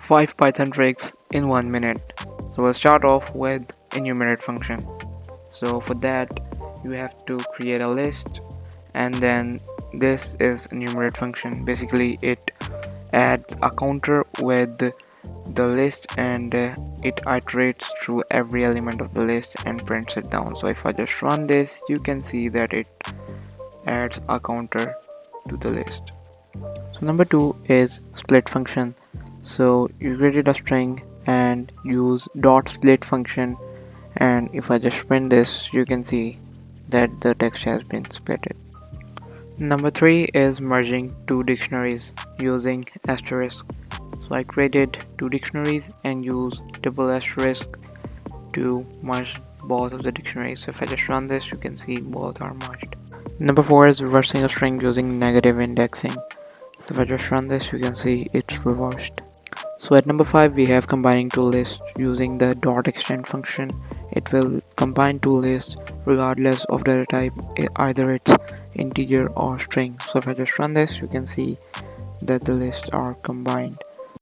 5 Python tricks in 1 minute. So we'll start off with enumerate function. So for that you have to create a list, and then this is enumerate function. Basically it adds a counter with the list, and it iterates through every element of the list and prints it down. So if I just run this, you can see that it adds a counter to the list. So number 2 is split function. So you created a string and use dot split function, and if I just print this, you can see that the text has been splitted. Number 3 is merging two dictionaries using asterisk. So I created two dictionaries and use double asterisk to merge both of the dictionaries. So if I just run this, you can see both are merged. Number 4 is reversing a string using negative indexing. So if I just run this, you can see it's reversed. So at number 5 we have combining two lists using the dot extend function. It will combine two lists regardless of data type, either it's integer or string. So if I just run this, you can see that the lists are combined.